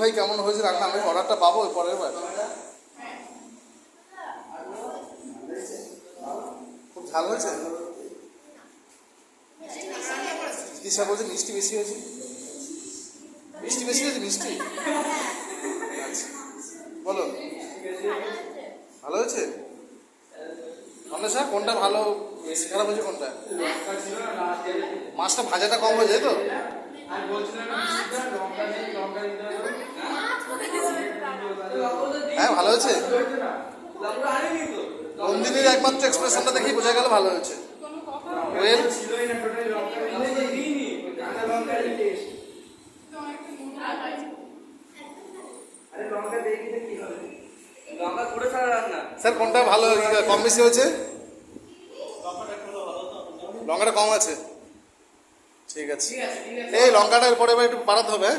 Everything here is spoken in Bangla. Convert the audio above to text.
ভাই কেমন হয়েছে রান্না? আমি অর্ডারটা পাবো পরের বার। খুব ঝাল হয়েছে। দিশা বলছে মিষ্টি বেশি হয়েছে। মিষ্টি বেশি হয়েছে মিষ্টি। আচ্ছা বলো, ভালো হয়েছে? অন্বেষা কোনটা ভালো বেশি খারাপ হয়েছে কোনটা? মাছটা ভাজাটা কম হয়েছে তো? হ্যাঁ ভালো হয়েছে। নন্দিনীর একমাত্র এক্সপ্রেশনটা দেখেই বোঝা গেল ভালো হয়েছে। ওয়েল স্যার কোনটা ভালো কম বেশি হয়েছে? লঙ্কাটা কম আছে। ঠিক আছে, এই লঙ্কাটার পরে এবার একটু বাড়াতে হবে।